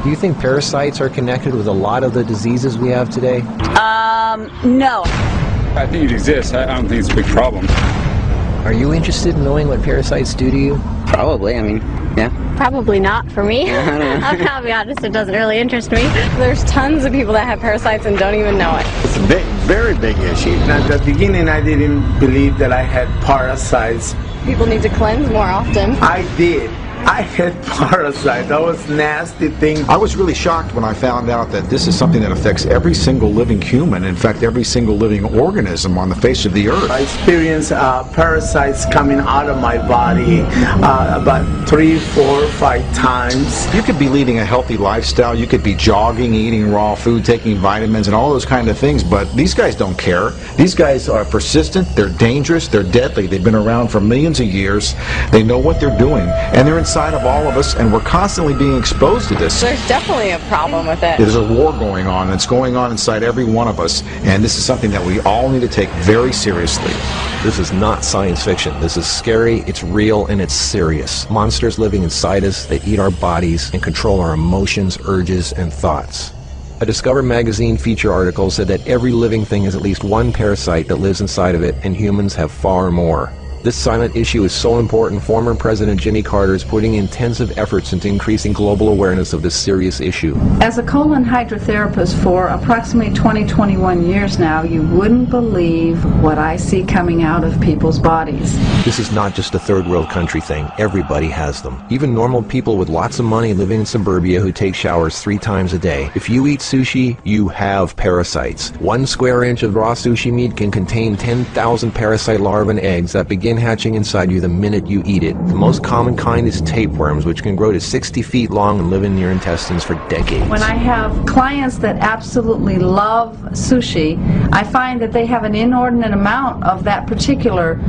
Do you think parasites are connected with a lot of the diseases we have today? No. I think it exists. I don't think it's a big problem. Are you interested in knowing what parasites do to you? Probably, I mean, yeah. Probably not for me. I'll be honest, it doesn't really interest me. There's tons of people that have parasites and don't even know it. It's a big, very big issue. At the beginning, I didn't believe that I had parasites. People need to cleanse more often. I did. I had parasites. That was nasty thing. I was really shocked when I found out that this is something that affects every single living human, in fact every single living organism on the face of the earth. I experienced parasites coming out of my body about 3, 4, 5 times. You could be leading a healthy lifestyle, you could be jogging, eating raw food, taking vitamins and all those kind of things, but these guys don't care. These guys are persistent, they're dangerous, they're deadly, they've been around for millions of years, they know what they're doing, and they're inside of all of us, and we're constantly being exposed to this. There's definitely a problem with it. There's a war going on, and it's going on inside every one of us, and this is something that we all need to take very seriously. This is not science fiction. This is scary, it's real, and it's serious. Monsters living inside us that eat our bodies and control our emotions, urges, and thoughts. A Discover magazine feature article said that every living thing has at least one parasite that lives inside of it, and humans have far more. This silent issue is so important, former President Jimmy Carter is putting intensive efforts into increasing global awareness of this serious issue. As a colon hydrotherapist for approximately 21 years now, you wouldn't believe what I see coming out of people's bodies. This is not just a third world country thing. Everybody has them. Even normal people with lots of money living in suburbia who take showers 3 times a day. If you eat sushi, you have parasites. 1 square inch of raw sushi meat can contain 10,000 parasite larvae and eggs that begin hatching inside you the minute you eat it. The most common kind is tapeworms, which can grow to 60 feet long and live in your intestines for decades. When I have clients that absolutely love sushi, I find that they have an inordinate amount of that particular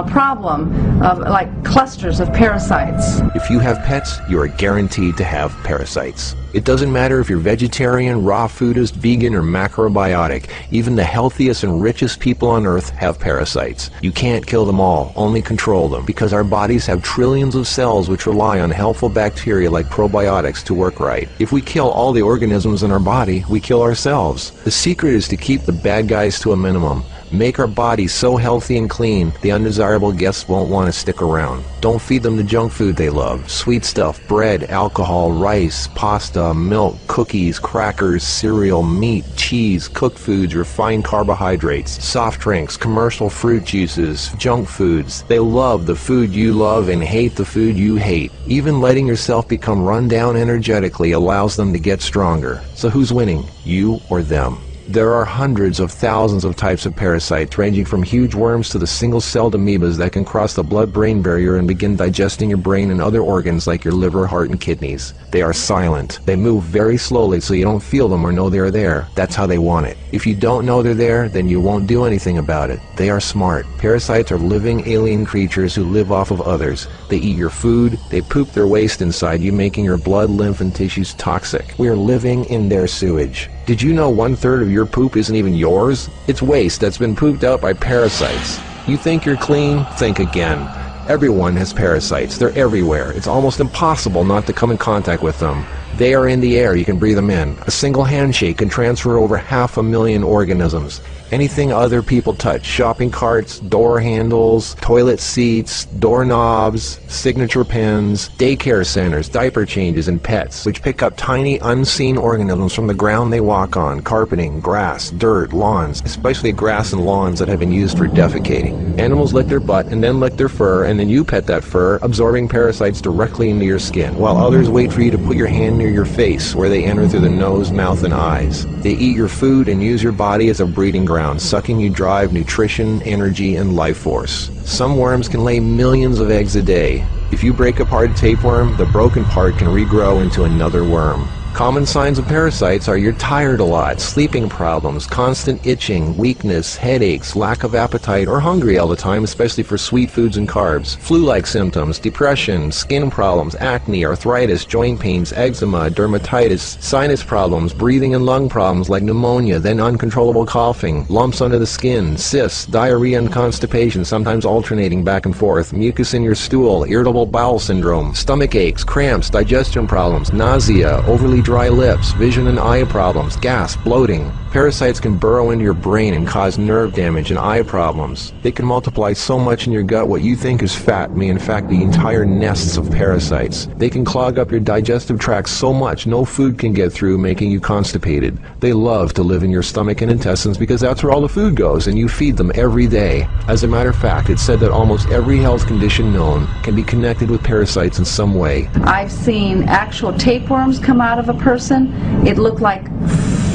problem of like clusters of parasites. If you have pets, you are guaranteed to have parasites. It doesn't matter if you're vegetarian, raw foodist, vegan, or macrobiotic. Even the healthiest and richest people on earth have parasites. You can't kill them all, only control them, because our bodies have trillions of cells which rely on helpful bacteria like probiotics to work right. If we kill all the organisms in our body, we kill ourselves. The secret is to keep the bad guys to a minimum. Make our bodies so healthy and clean, the undesirable guests won't want to stick around. Don't feed them the junk food they love. Sweet stuff, bread, alcohol, rice, pasta, milk, cookies, crackers, cereal, meat, cheese, cooked foods, refined carbohydrates, soft drinks, commercial fruit juices, junk foods. They love the food you love and hate the food you hate. Even letting yourself become run down energetically allows them to get stronger. So who's winning, you or them? There are hundreds of thousands of types of parasites, ranging from huge worms to the single-celled amoebas that can cross the blood-brain barrier and begin digesting your brain and other organs like your liver, heart, and kidneys. They are silent. They move very slowly so you don't feel them or know they are there. That's how they want it. If you don't know they're there, then you won't do anything about it. They are smart. Parasites are living alien creatures who live off of others. They eat your food. They poop their waste inside you, making your blood, lymph, and tissues toxic. We are living in their sewage. Did you know 1/3 of your poop isn't even yours? It's waste that's been pooped out by parasites. You think you're clean? Think again. Everyone has parasites. They're everywhere. It's almost impossible not to come in contact with them. They are in the air. You can breathe them in. A single handshake can transfer over 500,000 organisms. Anything other people touch, shopping carts, door handles, toilet seats, doorknobs, signature pens, daycare centers, diaper changes, and pets, which pick up tiny unseen organisms from the ground they walk on, carpeting, grass, dirt, lawns, especially grass and lawns that have been used for defecating. Animals lick their butt and then lick their fur, and then you pet that fur, absorbing parasites directly into your skin, while others wait for you to put your hand near your face, where they enter through the nose, mouth, and eyes. They eat your food and use your body as a breeding ground, sucking you dry of nutrition, energy, and life force. Some worms can lay millions of eggs a day. If you break apart a tapeworm, the broken part can regrow into another worm. Common signs of parasites are you're tired a lot, sleeping problems, constant itching, weakness, headaches, lack of appetite, or hungry all the time, especially for sweet foods and carbs, flu-like symptoms, depression, skin problems, acne, arthritis, joint pains, eczema, dermatitis, sinus problems, breathing and lung problems like pneumonia, then uncontrollable coughing, lumps under the skin, cysts, diarrhea and constipation, sometimes alternating back and forth, mucus in your stool, irritable bowel syndrome, stomach aches, cramps, digestion problems, nausea, overly suddenly dry lips, vision and eye problems, gas, bloating. Parasites can burrow into your brain and cause nerve damage and eye problems. They can multiply so much in your gut what you think is fat may in fact be entire nests of parasites. They can clog up your digestive tract so much no food can get through, making you constipated. They love to live in your stomach and intestines because that's where all the food goes, and you feed them every day. As a matter of fact, it's said that almost every health condition known can be connected with parasites in some way. I've seen actual tapeworms come out of a person. It looked like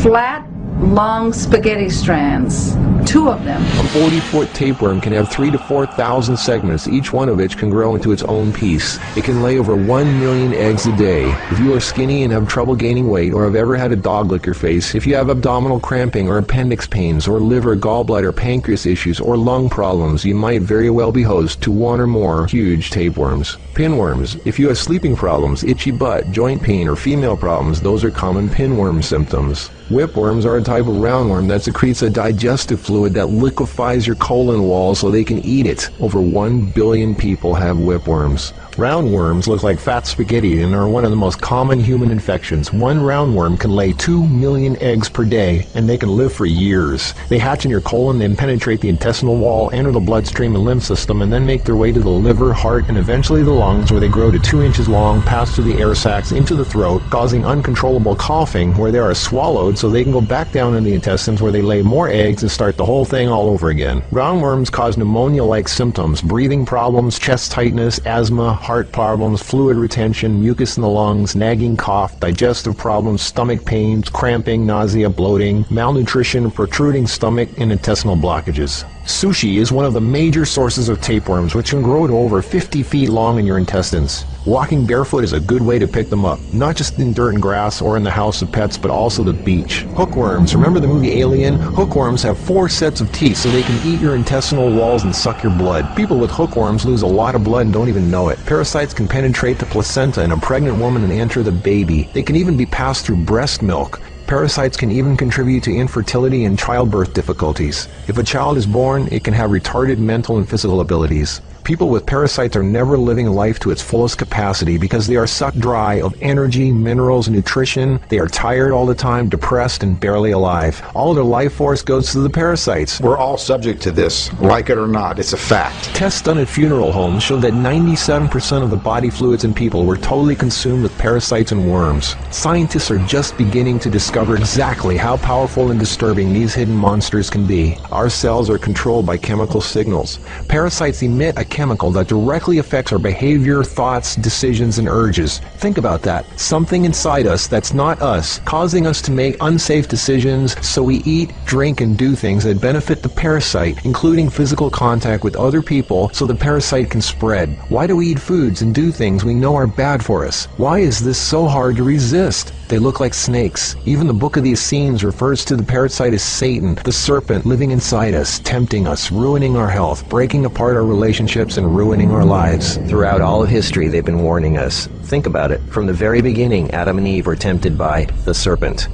flat, long spaghetti strands. 2 of them. A 40-foot tapeworm can have 3,000 to 4,000 segments, each one of which can grow into its own piece. It can lay over 1 million eggs a day. If you are skinny and have trouble gaining weight, or have ever had a dog lick your face, if you have abdominal cramping or appendix pains, or liver, gallbladder, pancreas issues, or lung problems, you might very well be host to 1 or more huge tapeworms. Pinworms. If you have sleeping problems, itchy butt, joint pain, or female problems, those are common pinworm symptoms. Whipworms are a type of roundworm that secretes a digestive fluid that liquefies your colon wall so they can eat it. Over 1 billion people have whipworms. Roundworms look like fat spaghetti and are one of the most common human infections. One roundworm can lay 2 million eggs per day, and they can live for years. They hatch in your colon, then penetrate the intestinal wall, enter the bloodstream and lymph system, and then make their way to the liver, heart, and eventually the lungs, where they grow to 2 inches long, pass through the air sacs into the throat, causing uncontrollable coughing, where they are swallowed so they can go back down in the intestines, where they lay more eggs and start the whole thing all over again. Roundworms cause pneumonia-like symptoms, breathing problems, chest tightness, asthma, heart problems, fluid retention, mucus in the lungs, nagging cough, digestive problems, stomach pains, cramping, nausea, bloating, malnutrition, protruding stomach, and intestinal blockages. Sushi is one of the major sources of tapeworms, which can grow to over 50 feet long in your intestines. Walking barefoot is a good way to pick them up, not just in dirt and grass or in the house of pets, but also the beach. Hookworms. Remember the movie Alien? Hookworms have 4 sets of teeth so they can eat your intestinal walls and suck your blood. People with hookworms lose a lot of blood and don't even know it. Parasites can penetrate the placenta in a pregnant woman and enter the baby. They can even be passed through breast milk. Parasites can even contribute to infertility and childbirth difficulties. If a child is born, it can have retarded mental and physical abilities. People with parasites are never living life to its fullest capacity because they are sucked dry of energy, minerals, and nutrition. They are tired all the time, depressed, and barely alive. All their life force goes to the parasites. We're all subject to this, like it or not. It's a fact. Tests done at funeral homes show that 97% of the body fluids in people were totally consumed with parasites and worms. Scientists are just beginning to discover exactly how powerful and disturbing these hidden monsters can be. Our cells are controlled by chemical signals. Parasites emit a chemical that directly affects our behavior, thoughts, decisions, and urges. Think about that. Something inside us that's not us, causing us to make unsafe decisions, so we eat, drink, and do things that benefit the parasite, including physical contact with other people so the parasite can spread. Why do we eat foods and do things we know are bad for us? Why is this so hard to resist? They look like snakes. Even the book of the Essenes refers to the parasite as Satan, the serpent living inside us, tempting us, ruining our health, breaking apart our relationships, and ruining our lives. Throughout all of history, they've been warning us. Think about it. From the very beginning, Adam and Eve were tempted by the serpent.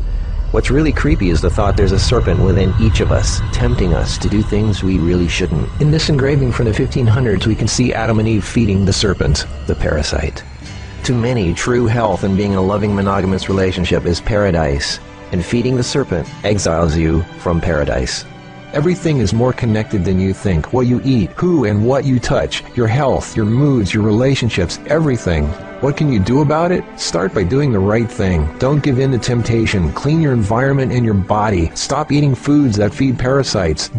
What's really creepy is the thought there's a serpent within each of us, tempting us to do things we really shouldn't. In this engraving from the 1500s, we can see Adam and Eve feeding the serpent, the parasite. To many, true health and being in a loving monogamous relationship is paradise, and feeding the serpent exiles you from paradise. Everything is more connected than you think. What you eat, who and what you touch, your health, your moods, your relationships, everything. What can you do about it? Start by doing the right thing. Don't give in to temptation. Clean your environment and your body. Stop eating foods that feed parasites.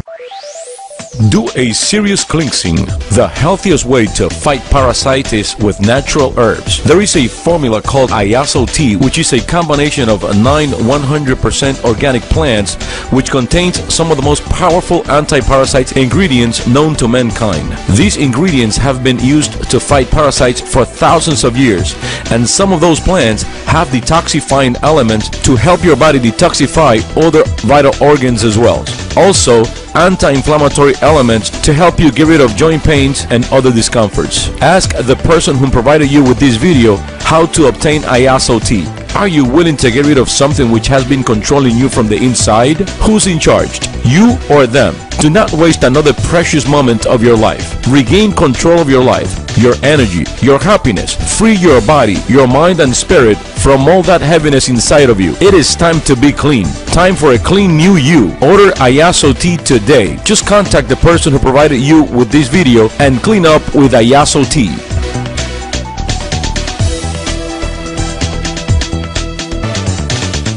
Do a serious cleansing. The healthiest way to fight parasites is with natural herbs. There is a formula called Iaso Tea, which is a combination of 9 100% organic plants, which contains some of the most powerful anti-parasite ingredients known to mankind. These ingredients have been used to fight parasites for thousands of years, and some of those plants have detoxifying elements to help your body detoxify other vital organs as well. Also, anti-inflammatory elements to help you get rid of joint pains and other discomforts. Ask the person who provided you with this video how to obtain Iaso Tea. Are you willing to get rid of something which has been controlling you from the inside? Who's in charge? You or them? Do not waste another precious moment of your life. Regain control of your life, your energy, your happiness. Free your body, your mind and spirit from all that heaviness inside of you. It is time to be clean. Time for a clean new you. Order Iaso Tea today. Just contact the person who provided you with this video and clean up with Iaso Tea.